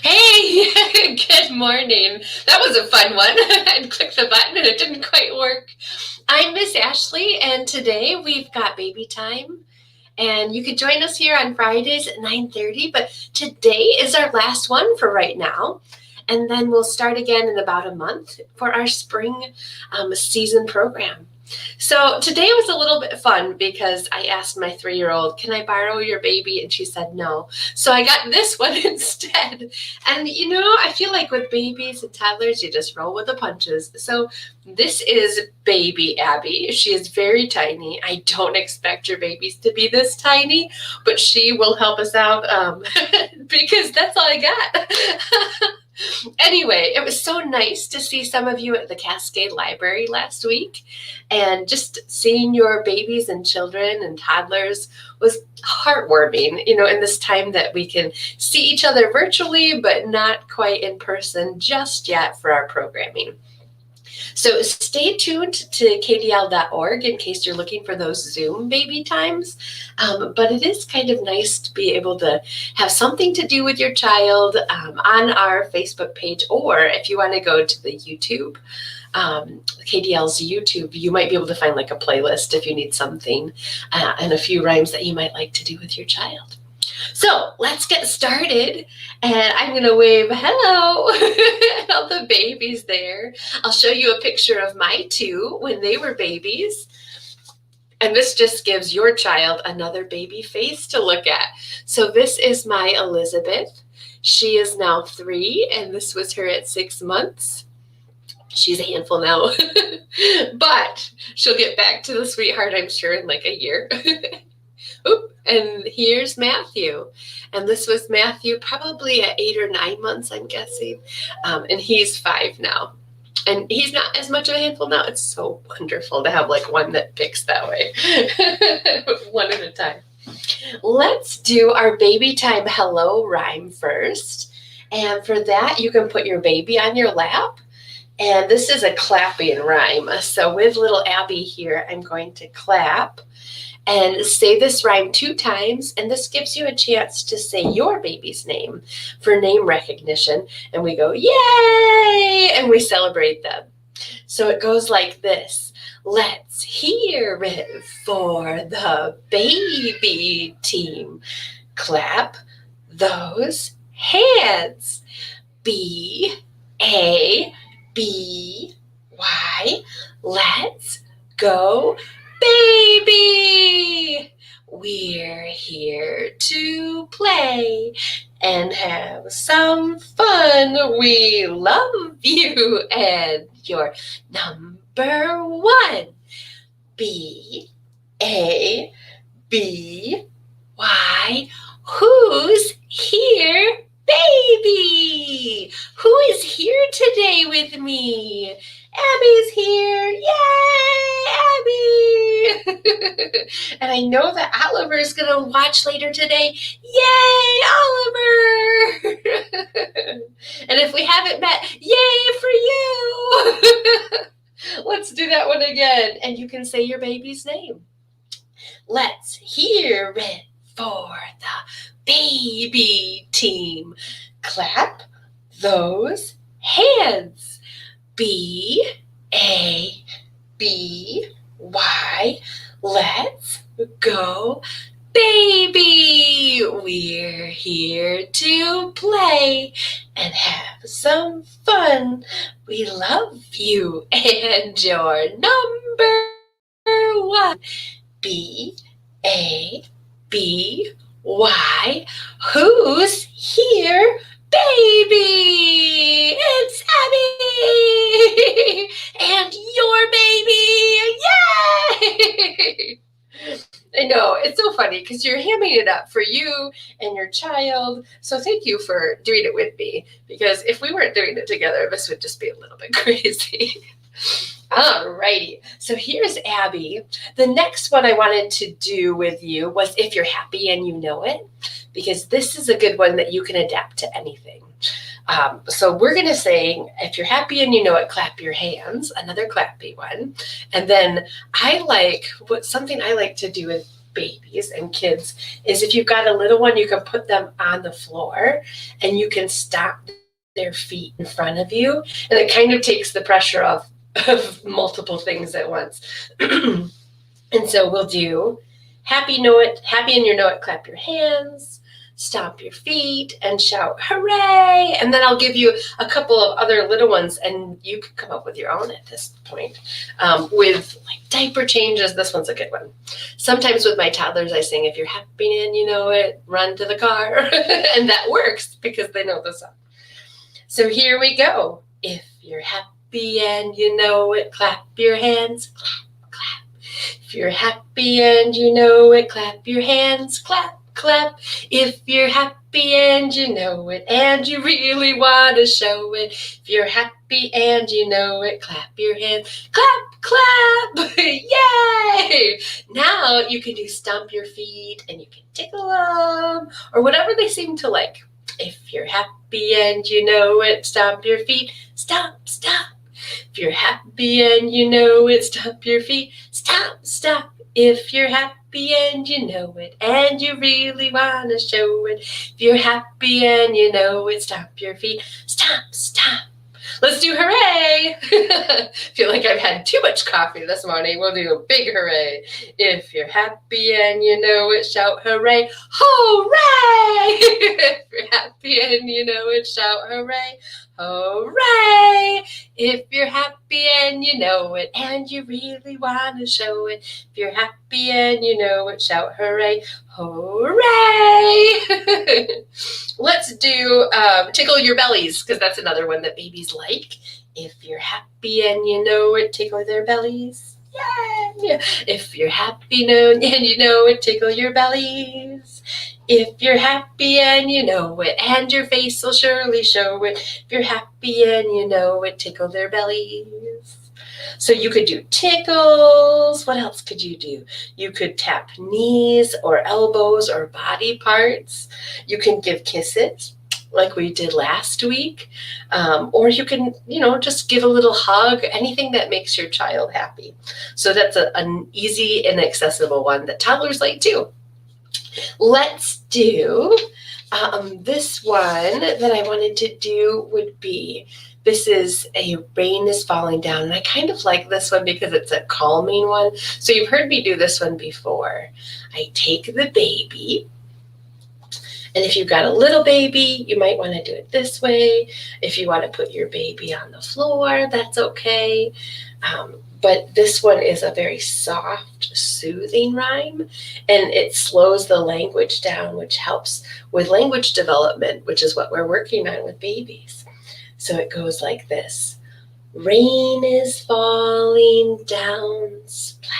Hey, good morning. That was a fun one. I clicked the button and it didn't quite work. I'm Miss Ashley, and today we've got baby time. And you can join us here on Fridays at 9:30, but today is our last one for right now. And then we'll start again in about a month for our spring season program. So today was a little bit fun because I asked my 3-year-old, can I borrow your baby? And she said no. So I got this one instead. And I feel like with babies and toddlers, you just roll with the punches. So this is baby Abby. She is very tiny. I don't expect your babies to be this tiny, but she will help us out because that's all I got. Anyway, it was so nice to see some of you at the Cascade Library last week, and just seeing your babies and children and toddlers was heartwarming, in this time that we can see each other virtually, but not quite in person just yet for our programming. So stay tuned to kdl.org in case you're looking for those Zoom baby times. But it is kind of nice to be able to have something to do with your child on our Facebook page, or if you want to go to the YouTube, KDL's YouTube, you might be able to find like a playlist if you need something and a few rhymes that you might like to do with your child. So let's get started, and I'm going to wave hello and all the babies there. I'll show you a picture of my two when they were babies, and this just gives your child another baby face to look at. So this is my Elizabeth. She is now 3, and this was her at 6 months. She's a handful now, but she'll get back to the sweetheart, I'm sure, in like a year. Oop, and here's Matthew. And this was Matthew probably at 8 or 9 months, I'm guessing. And he's 5 now. And he's not as much of a handful now. It's so wonderful to have like one that picks that way. One at a time. Let's do our baby time hello rhyme first. And for that, you can put your baby on your lap. And this is a clapping rhyme. So with little Abby here, I'm going to clap and say this rhyme 2 times, and this gives you a chance to say your baby's name for name recognition, and we go, yay, and we celebrate them. So it goes like this. Let's hear it for the baby team. Clap those hands. B-A-B-Y. Let's go baby! We're here to play and have some fun. We love you, and you're number 1. B-A-B-Y. Who's here? Baby! Who is here today with me? Abby's here. Yay, Abby! And I know that Oliver is going to watch later today. Yay, Oliver! And if we haven't met, yay for you! Let's do that one again. And you can say your baby's name. Let's hear it for the baby team. Clap those hands. B-A-B-Y. Let's go baby. We're here to play and have some fun. We love you, and you're number 1. B-A-B-Y. Who's here? Baby! It's Abby! And your baby! Yay! I know, it's so funny because you're hamming it up for you and your child. So thank you for doing it with me, because if we weren't doing it together, this would just be a little bit crazy. Alrighty, so here's Abby. The next one I wanted to do with you was If You're Happy and You Know It, because this is a good one that you can adapt to anything. So we're going to say, if you're happy and you know it, clap your hands, another clappy one. And then something I like to do with babies and kids is if you've got a little one, you can put them on the floor and you can stop their feet in front of you, and it kind of takes the pressure off of multiple things at once. And so we'll do happy in your know it, clap your hands, stomp your feet, and shout hooray. And then I'll give you a couple of other little ones, and you can come up with your own at this point. With like diaper changes, this one's a good one. Sometimes with my toddlers, I sing, if you're happy and you know it, run to the car. And that works because they know the song. So here we go. If you're happy and you know it, clap your hands, clap, clap. If you're happy and you know it, clap your hands, clap, clap. If you're happy and you know it, and you really want to show it. If you're happy and you know it, clap your hands, clap, clap. Yay! Now you can do stomp your feet and you can tickle them or whatever they seem to like. If you're happy and you know it, stomp your feet, stomp, stomp. If you're happy and you know it, stomp your feet, stomp, stomp. If you're happy and you know it, and you really want to show it. If you're happy and you know it, stomp your feet, stomp, stomp. Let's do hooray! Feel like I've had too much coffee this morning. We'll do a big hooray. If you're happy and you know it, shout hooray. Hooray! If you're happy and you know it, shout hooray. Hooray! If you're happy and you know it, and you really want to show it. If you're happy and you know it, shout hooray. Hooray! Let's do tickle your bellies, because that's another one that babies like. If you're happy and you know it, tickle their bellies. Yay! If you're happy and you know it, tickle your bellies. If you're happy and you know it, and your face will surely show it. If you're happy and you know it, tickle their bellies. So you could do tickles. What else could you do? You could tap knees or elbows or body parts. You can give kisses like we did last week. Or you can, just give a little hug, anything that makes your child happy. So that's an easy and accessible one that toddlers like too. Let's do this one that I wanted to do would be, this is a rain is falling down. And I kind of like this one because it's a calming one. So you've heard me do this one before. I take the baby. And if you've got a little baby, you might want to do it this way. If you want to put your baby on the floor, that's okay. But this one is a very soft, soothing rhyme, and it slows the language down, which helps with language development, which is what we're working on with babies. So it goes like this. Rain is falling down, splash.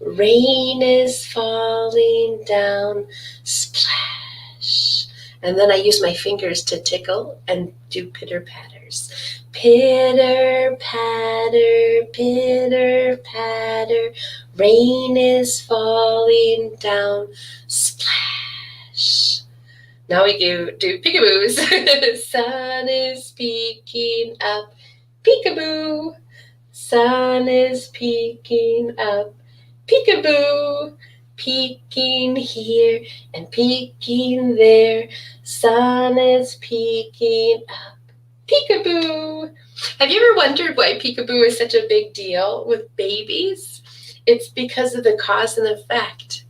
Rain is falling down, splash. And then I use my fingers to tickle and do pitter-patters. Pitter, patter, pitter, patter, rain is falling down, splash. Now we do peekaboos. Sun is peeking up, peekaboo. Sun is peeking up, peekaboo. Peeking here and peeking there. Sun is peeking up, peekaboo. Have you ever wondered why peekaboo is such a big deal with babies? It's because of the cause and effect.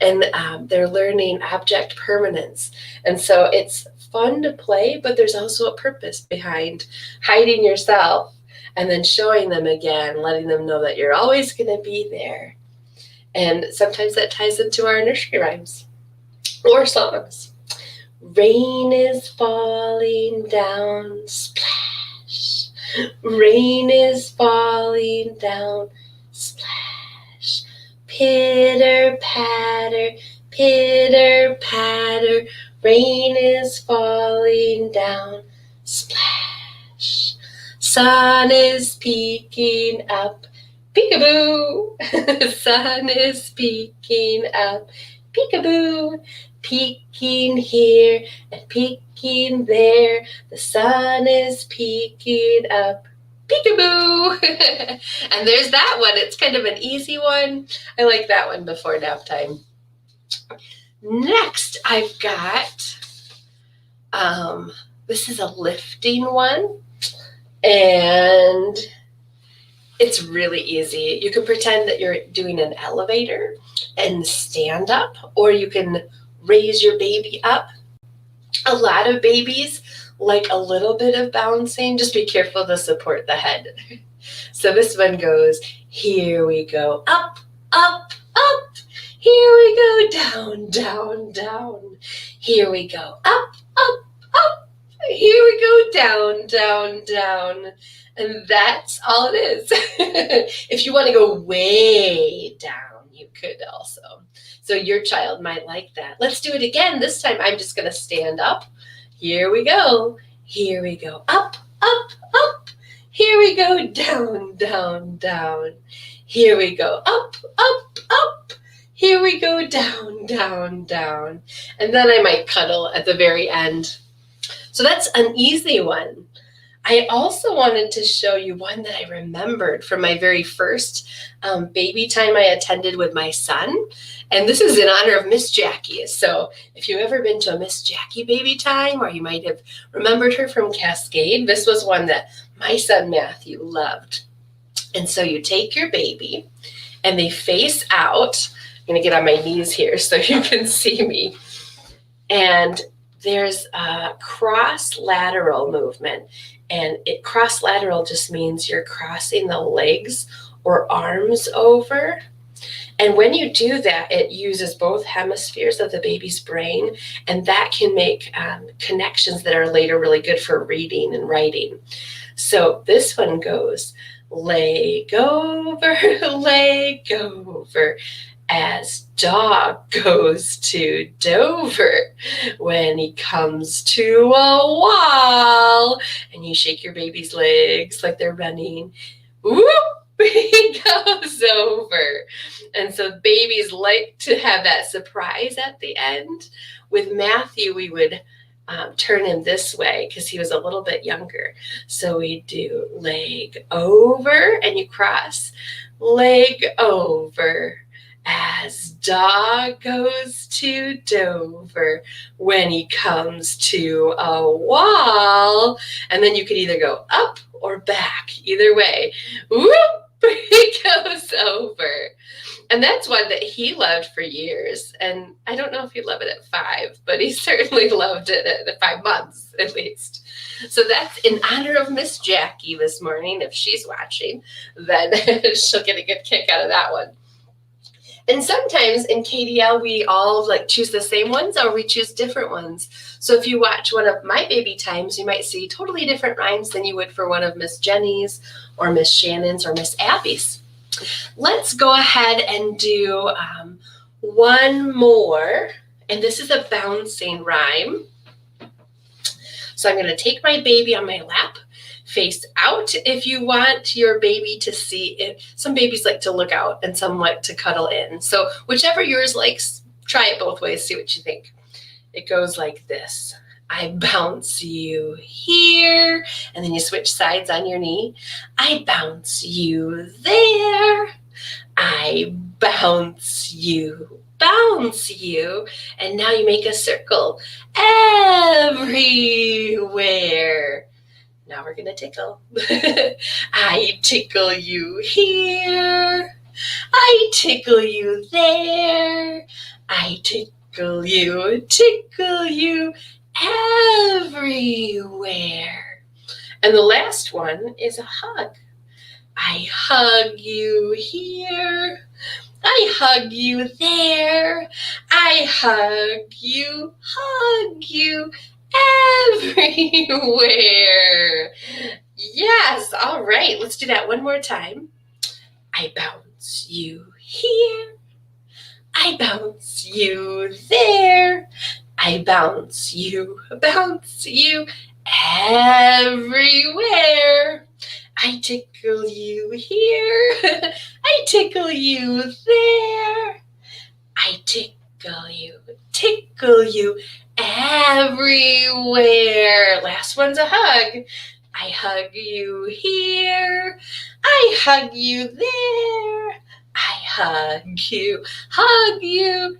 And they're learning object permanence. And so it's fun to play, but there's also a purpose behind hiding yourself and then showing them again, letting them know that you're always going to be there. And sometimes that ties into our nursery rhymes or songs. Rain is falling down, splash. Rain is falling down, splash. Pitter, patter, pitter, patter. Rain is falling down, splash. Sun is peeking up, peekaboo. Sun is peeking up, peekaboo. Peeking here and peeking there. The sun is peeking up, Peekaboo. And there's that one. It's kind of an easy one. I like that one before nap time. Next, I've got, this is a lifting one, and it's really easy. You can pretend that you're doing an elevator and stand up, or you can raise your baby up. A lot of babies like a little bit of bouncing. Just be careful to support the head. So this one goes, here we go, up, up, up. Here we go, down, down, down. Here we go, up, up, up. Here we go, down, down, down. And that's all it is. If you want to go way down, you could also. So your child might like that. Let's do it again. This time I'm just going to stand up. Here we go. Here we go, up, up, up. Here we go, down, down, down. Here we go, up, up, up. Here we go, down, down, down. And then I might cuddle at the very end. So that's an easy one. I also wanted to show you one that I remembered from my very first baby time I attended with my son. And this is in honor of Miss Jackie. So if you've ever been to a Miss Jackie baby time, or you might have remembered her from Cascade, this was one that my son Matthew loved. And so you take your baby and they face out. I'm going to get on my knees here so you can see me. And there's a cross-lateral movement. And cross-lateral just means you're crossing the legs or arms over. And when you do that, it uses both hemispheres of the baby's brain, and that can make connections that are later really good for reading and writing. So this one goes, leg over, as dog goes to Dover when he comes to a wall. And you shake your baby's legs like they're running. Whoop! He goes over. And so babies like to have that surprise at the end. With Matthew, we would turn him this way because he was a little bit younger. So we do leg over and you cross, leg over. As dog goes to Dover when he comes to a wall. And then you could either go up or back, either way. Whoop, he goes over. And that's one that he loved for years. And I don't know if he'd love it at 5, but he certainly loved it at 5 months at least. So that's in honor of Miss Jackie this morning. If she's watching, then she'll get a good kick out of that one. And sometimes in KDL, we all choose the same ones or we choose different ones. So if you watch one of my baby times, you might see totally different rhymes than you would for one of Miss Jenny's or Miss Shannon's or Miss Abby's. Let's go ahead and do one more. And this is a bouncing rhyme. So I'm going to take my baby on my lap. Face out if you want your baby to see it. Some babies like to look out and some like to cuddle in. So whichever yours likes, try it both ways, see what you think. It goes like this. I bounce you here, and then you switch sides on your knee. I bounce you there. I bounce you, and now you make a circle everywhere. Now we're going to tickle. I tickle you here. I tickle you there. I tickle you everywhere. And the last one is a hug. I hug you here. I hug you there. I hug you everywhere. Yes, all right, let's do that one more time. I bounce you here. I bounce you there. I bounce you everywhere. I tickle you here. I tickle you there. I tickle you everywhere. Last one's a hug. I hug you here. I hug you there. I hug you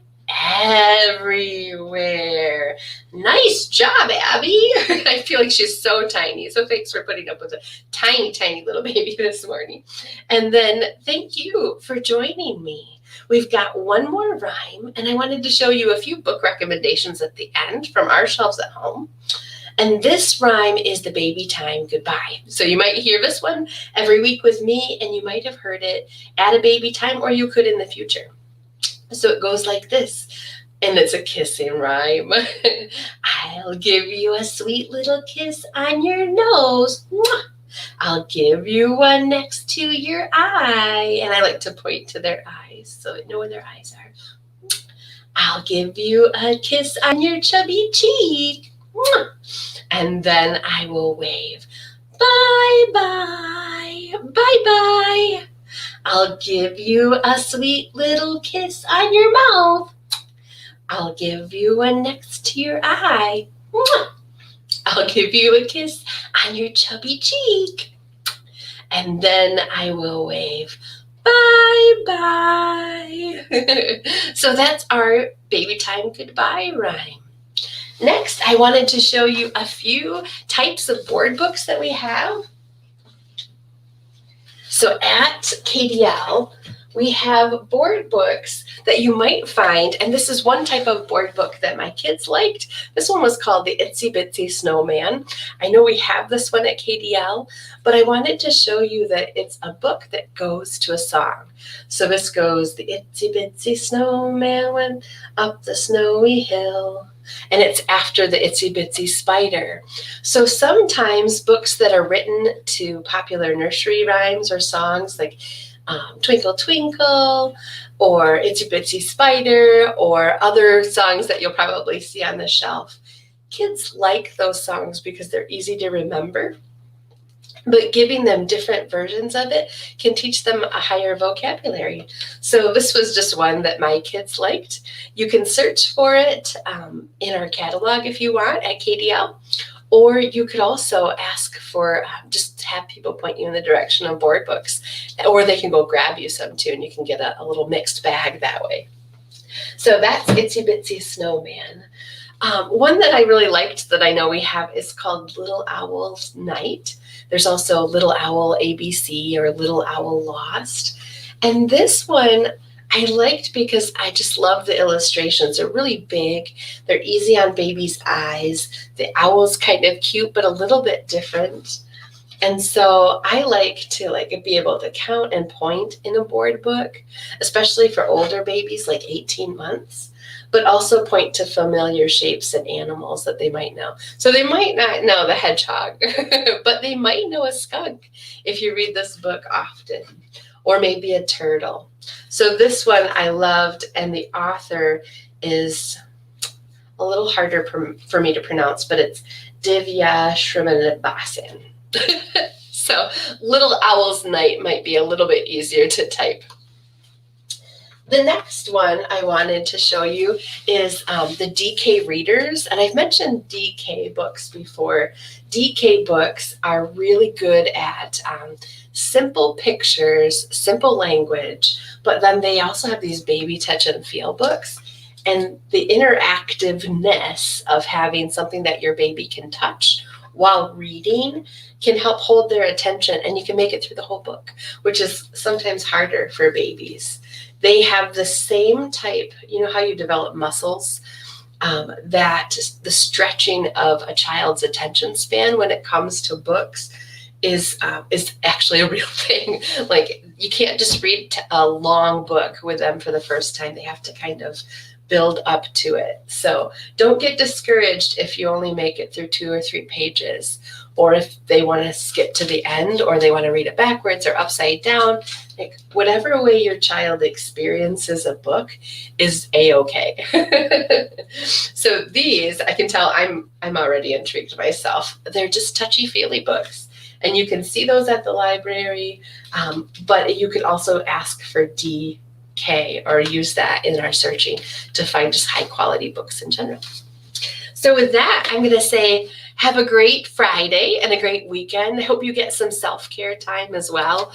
everywhere. Nice job, Abby. I feel like she's so tiny. So thanks for putting up with a tiny, tiny little baby this morning. And then thank you for joining me. We've got one more rhyme, and I wanted to show you a few book recommendations at the end from our shelves at home. And this rhyme is the Babytime Goodbye. So you might hear this one every week with me, and you might have heard it at a Babytime, or you could in the future. So it goes like this, and it's a kissing rhyme. I'll give you a sweet little kiss on your nose. Mwah! I'll give you one next to your eye. And I like to point to their eyes so they know where their eyes are. I'll give you a kiss on your chubby cheek. And then I will wave. Bye-bye, bye-bye. I'll give you a sweet little kiss on your mouth. I'll give you one next to your eye. I'll give you a kiss on your chubby cheek. And then I will wave. Bye-bye. So that's our Babytime Goodbye rhyme. Next, I wanted to show you a few types of board books that we have. So at KDL, we have board books that you might find, and this is one type of board book that my kids liked. This one was called the Itsy Bitsy Snowman. I know we have this one at KDL, but I wanted to show you that it's a book that goes to a song. So this goes, the Itsy Bitsy Snowman went up the snowy hill. And it's after the Itsy Bitsy Spider. So sometimes books that are written to popular nursery rhymes or songs like Twinkle Twinkle or Itsy Bitsy Spider or other songs that you'll probably see on the shelf. Kids like those songs because they're easy to remember. But giving them different versions of it can teach them a higher vocabulary. So this was just one that my kids liked. You can search for it in our catalog if you want at KDL, or you could also ask for, just have people point you in the direction of board books, or they can go grab you some too, and you can get a little mixed bag that way. So that's Itsy Bitsy Snowman. One that I really liked that I know we have is called Little Owl's Night. There's also Little Owl ABC or Little Owl Lost. And this one I liked because I just love the illustrations. They're really big. They're easy on baby's eyes. The owl's kind of cute, but a little bit different. And so I like to be able to count and point in a board book, especially for older babies like 18 months, but also point to familiar shapes and animals that they might know. So they might not know the hedgehog, but they might know a skunk if you read this book often, or maybe a turtle. So this one I loved, and the author is a little harder for me to pronounce, but it's Divya Srinivasan. So Little Owl's Night might be a little bit easier to type. The next one I wanted to show you is the DK readers. And I've mentioned DK books before. DK books are really good at simple pictures, simple language, but then they also have these baby touch and feel books. And the interactiveness of having something that your baby can touch while reading can help hold their attention, and you can make it through the whole book, which is sometimes harder for babies. They have the same type, you know how you develop muscles, that the stretching of a child's attention span when it comes to books is actually a real thing. Like, you can't just read a long book with them for the first time. They have to kind of build up to it. So don't get discouraged if you only make it through 2 or 3 pages, or if they want to skip to the end, or they want to read it backwards or upside down. Like, whatever way your child experiences a book is a-okay. So these, I can tell I'm already intrigued myself. They're just touchy-feely books, and you can see those at the library, but you could also ask for DK or use that in our searching to find just high-quality books in general. So with that, I'm going to say Have a great Friday and a great weekend. I hope you get some self-care time as well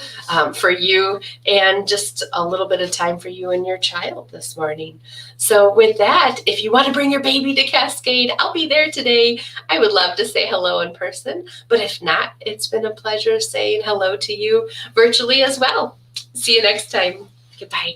for you, and just a little bit of time for you and your child this morning. So with that, if you want to bring your baby to Cascade, I'll be there today. I would love to say hello in person, but if not, it's been a pleasure saying hello to you virtually as well. See you next time. Goodbye.